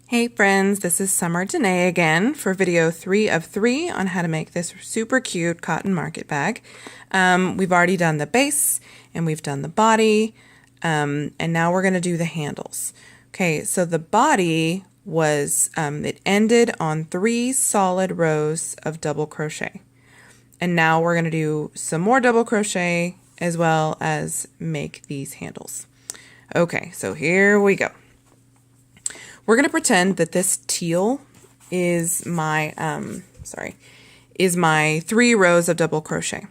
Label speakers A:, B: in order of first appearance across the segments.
A: Hey friends, this is Summer Danae again for video 3 of 3 on how to make this super cute cotton market bag. We've already done the base and we've done the body, and now we're going to do the handles. Okay, so the body was, it ended on 3 solid rows of double crochet. And now we're going to do some more double crochet as well as make these handles. Okay, so here we go. We're going to pretend that this teal is my, my 3 rows of double crochet.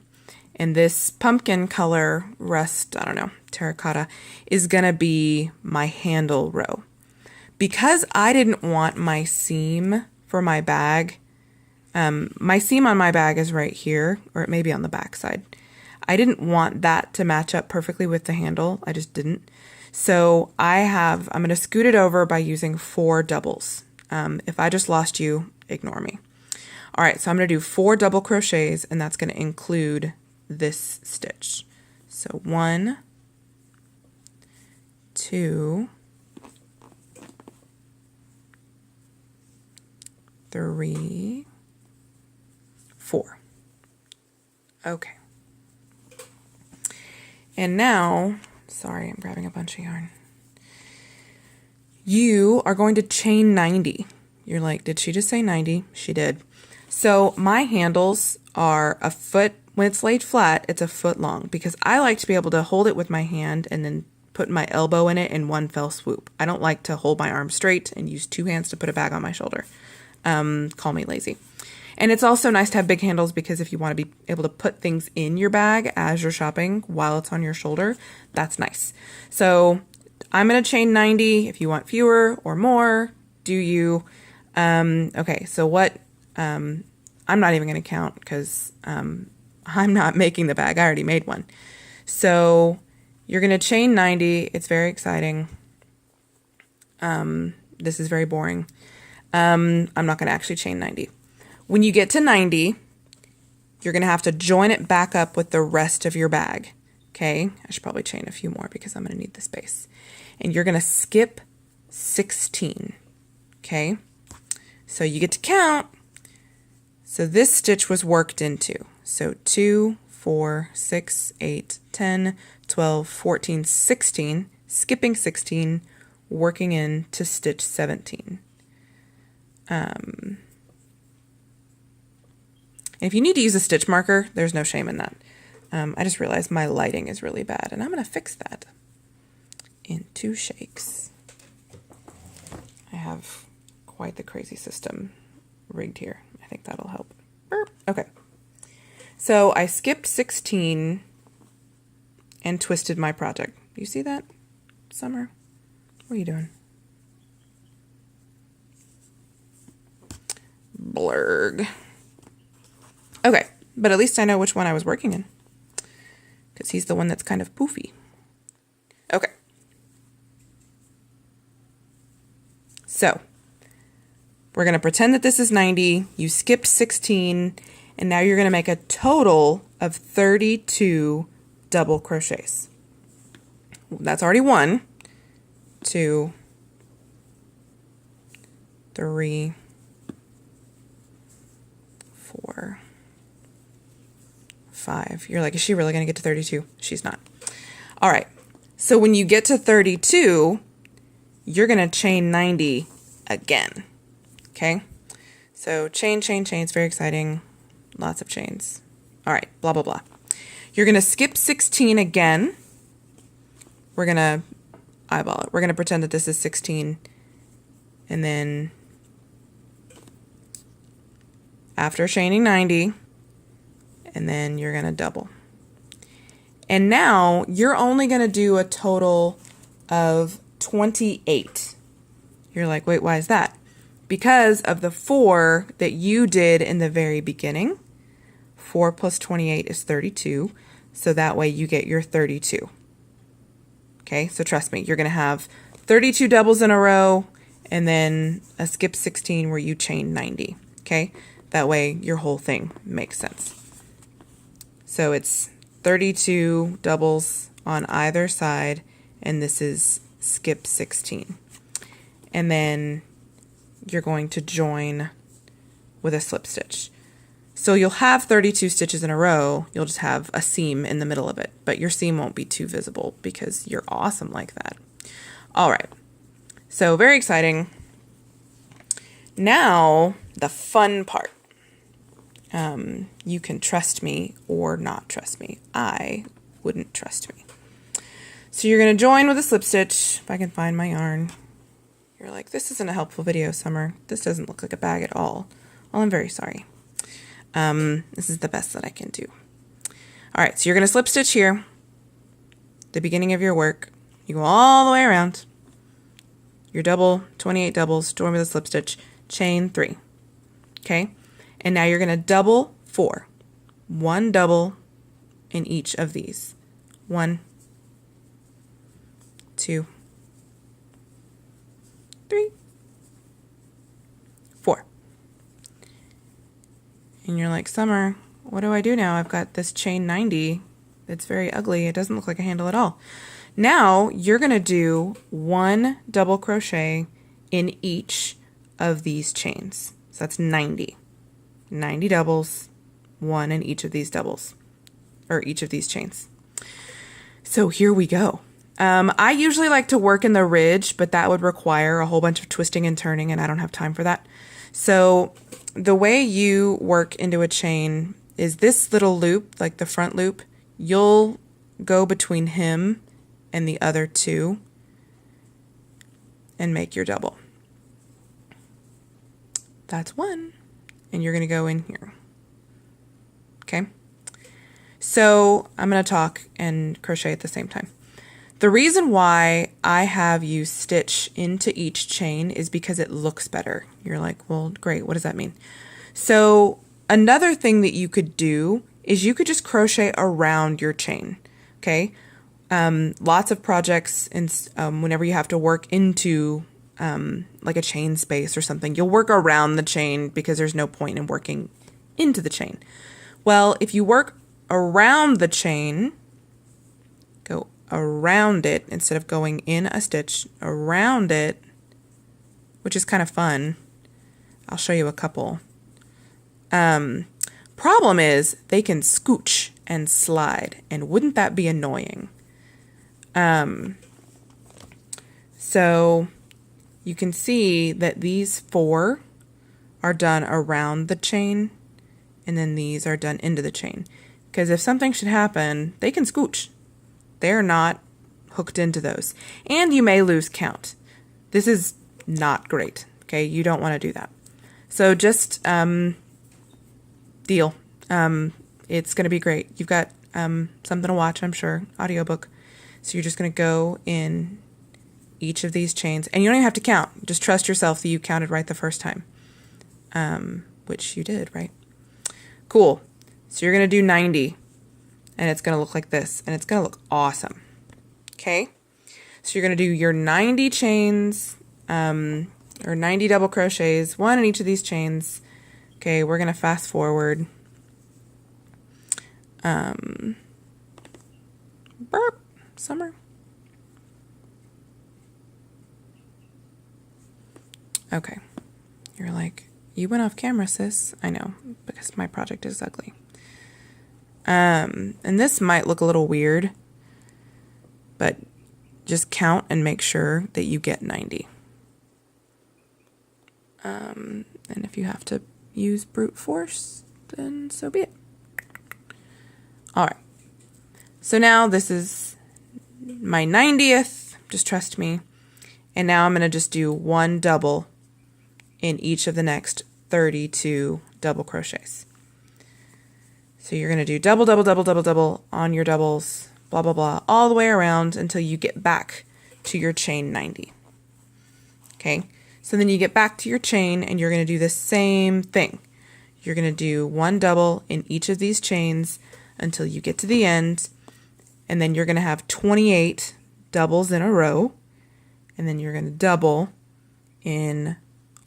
A: And this pumpkin color rust, I don't know, terracotta, is going to be my handle row. Because I didn't want my seam for my bag, my seam on my bag is right here, or it may be on the back side. I didn't want that to match up perfectly with the handle. I just didn't. So I'm going to scoot it over by using 4 doubles. If I just lost you, ignore me. All right, so I'm going to do 4 double crochets, and that's going to include this stitch. So 1, 2, 3, 4. Okay. And now, sorry, I'm grabbing a bunch of yarn. You are going to chain 90. You're like, did she just say 90? She did. So my handles are a foot, when it's laid flat, it's a foot long because I like to be able to hold it with my hand and then put my elbow in it in one fell swoop. I don't like to hold my arm straight and use 2 hands to put a bag on my shoulder. Call me lazy. And it's also nice to have big handles because if you want to be able to put things in your bag as you're shopping while it's on your shoulder, that's nice. So I'm going to chain 90. If you want fewer or more, do you. Okay, so what, I'm not even going to count because I'm not making the bag. I already made one. So you're going to chain 90. It's very exciting. This is very boring. I'm not going to actually chain 90. When you get to 90, you're going to have to join it back up with the rest of your bag. Okay, I should probably chain a few more because I'm going to need the space. And you're going to skip 16. Okay, so you get to count. So this stitch was worked into. So 2, 4, 6, 8, 10, 12, 14, 16, skipping 16, working into stitch 17. If you need to use a stitch marker, there's no shame in that. I just realized my lighting is really bad, and I'm going to fix that in 2 shakes. I have quite the crazy system rigged here. I think that'll help. Okay. So I skipped 16 and twisted my project. Do you see that, Summer? What are you doing? Blurg. Okay, but at least I know which one I was working in because he's the one that's kind of poofy. Okay. So we're going to pretend that this is 90. You skipped 16, and now you're going to make a total of 32 double crochets. That's already 1, 2, 3, 4, 5. You're like, is she really going to get to 32? She's not. All right. So when you get to 32, you're going to chain 90 again. Okay. So chain, chain, chain. It's very exciting. Lots of chains. All right. Blah, blah, blah. You're going to skip 16 again. We're going to eyeball it. We're going to pretend that this is 16. And then after chaining 90, and then you're going to double. And now you're only going to do a total of 28. You're like, wait, why is that? Because of the 4 that you did in the very beginning. 4 plus 28 is 32. So that way you get your 32. Okay, so trust me, you're going to have 32 doubles in a row and then a skip 16 where you chain 90. Okay, that way your whole thing makes sense. So it's 32 doubles on either side, and this is skip 16. And then you're going to join with a slip stitch. So you'll have 32 stitches in a row, you'll just have a seam in the middle of it, but your seam won't be too visible because you're awesome like that. All right, so very exciting. Now, the fun part. You can trust me or not trust me. I wouldn't trust me. So you're going to join with a slip stitch, if I can find my yarn. You're like, this isn't a helpful video, Summer. This doesn't look like a bag at all. Well, I'm very sorry. This is the best that I can do. All right, so you're going to slip stitch here, the beginning of your work. You go all the way around. Your double, 28 doubles, join with a slip stitch, chain 3. Okay, and now you're going to double 4. 1 double in each of these. 1, 2, 3, 4. And you're like, Summer, what do I do now? I've got this chain 90. It's very ugly. It doesn't look like a handle at all. Now you're going to do 1 double crochet in each of these chains. So that's 90. 90 doubles, 1 in each of these doubles, or each of these chains. So here we go. I usually like to work in the ridge, but that would require a whole bunch of twisting and turning, and I don't have time for that. So the way you work into a chain is this little loop, like the front loop, you'll go between him and the other 2 and make your double. That's 1. And you're going to go in here. Okay? So I'm going to talk and crochet at the same time. The reason why I have you stitch into each chain is because it looks better. You're like, well, great. What does that mean? So another thing that you could do is you could just crochet around your chain. Okay? Lots of projects, whenever you have to work into like a chain space or something, you'll work around the chain because there's no point in working into the chain. Well, if you work around the chain, go around it instead of going in a stitch, around it, which is kind of fun. I'll show you a couple. Problem is they can scooch and slide, and wouldn't that be annoying? So you can see that these 4 are done around the chain, and then these are done into the chain. Because if something should happen, they can scooch. They're not hooked into those. And you may lose count. This is not great. Okay, you don't want to do that. So just deal. It's going to be great. You've got something to watch, I'm sure, audiobook. So you're just going to go in each of these chains, and you don't even have to count. Just trust yourself that you counted right the first time, which you did, right? Cool. So you're going to do 90, and it's going to look like this, and it's going to look awesome. Okay? So you're going to do your 90 chains, or 90 double crochets, 1 in each of these chains. Okay, we're going to fast forward. Burp, Summer. Okay. You're like, you went off camera, sis. I know, because my project is ugly. And this might look a little weird, but just count and make sure that you get 90. And if you have to use brute force, then so be it. All right. So now this is my 90th. Just trust me. And now I'm going to just do 1 double in each of the next 32 double crochets. So you're going to do double, double, double, double, double on your doubles, blah, blah, blah, all the way around until you get back to your chain 90. Okay, so then you get back to your chain and you're going to do the same thing. You're going to do 1 double in each of these chains until you get to the end, and then you're going to have 28 doubles in a row, and then you're going to double in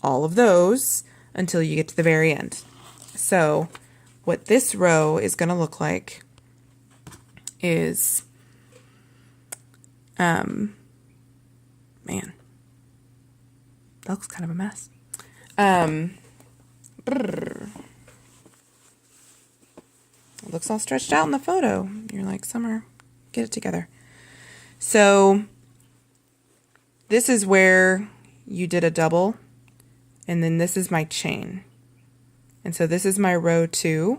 A: all of those until you get to the very end. So what this row is going to look like is, man, that looks kind of a mess. It looks all stretched out in the photo. You're like, Summer, get it together. So this is where you did a double, and then this is my chain. And so this is my row 2,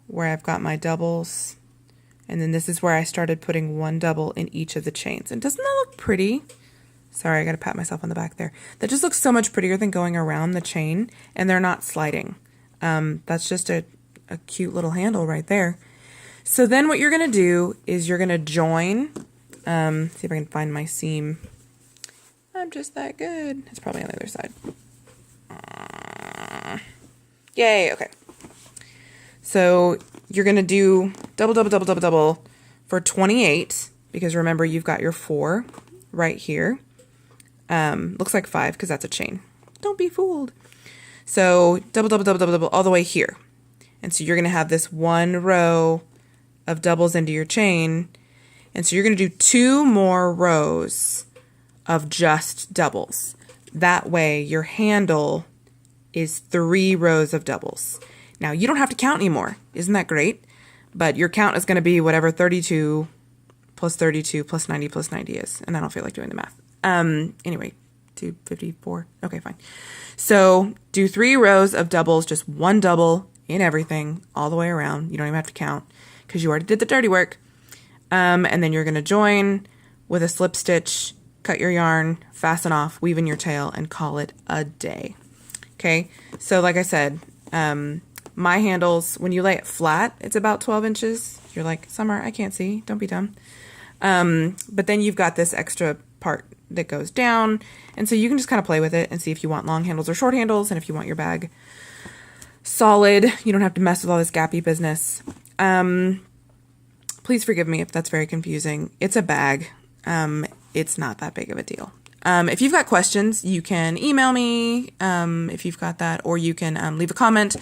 A: where I've got my doubles, and then this is where I started putting one double in each of the chains. And doesn't that look pretty? Sorry, I gotta pat myself on the back there. That just looks so much prettier than going around the chain, and they're not sliding. That's just a cute little handle right there. So then what you're gonna do is you're gonna join, see if I can find my seam. I'm just that good. It's probably on the other side. Yay, okay. So you're gonna do double, double, double, double, double for 28, because remember you've got your 4 right here. Looks like 5 because that's a chain. Don't be fooled. So double, double, double, double, double all the way here. And so you're going to have this one row of doubles into your chain. And so you're going to do 2 more rows of just doubles. That way your handle is 3 rows of doubles. Now you don't have to count anymore. Isn't that great? But your count is going to be whatever 32 plus 92 plus 90 plus 90 is. And I don't feel like doing the math. Anyway, 254. Okay, fine. So do 3 rows of doubles, just one double in everything all the way around. You don't even have to count because you already did the dirty work. And then you're going to join with a slip stitch, cut your yarn, fasten off, weave in your tail, and call it a day. Okay. So like I said, my handles, when you lay it flat, it's about 12 inches. You're like, Summer, I can't see. Don't be dumb. But then you've got this extra part that goes down. And so you can just kind of play with it and see if you want long handles or short handles. And if you want your bag solid, you don't have to mess with all this gappy business. Please forgive me if that's very confusing. It's a bag. It's not that big of a deal. If you've got questions, you can email me, if you've got that, or you can, leave a comment,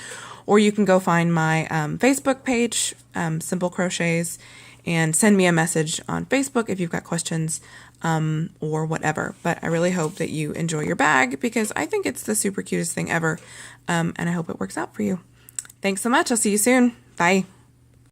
A: or you can go find my, Facebook page, Simple Crochets, and send me a message on Facebook if you've got questions, or whatever. But I really hope that you enjoy your bag because I think it's the super cutest thing ever. And I hope it works out for you. Thanks so much. I'll see you soon. Bye.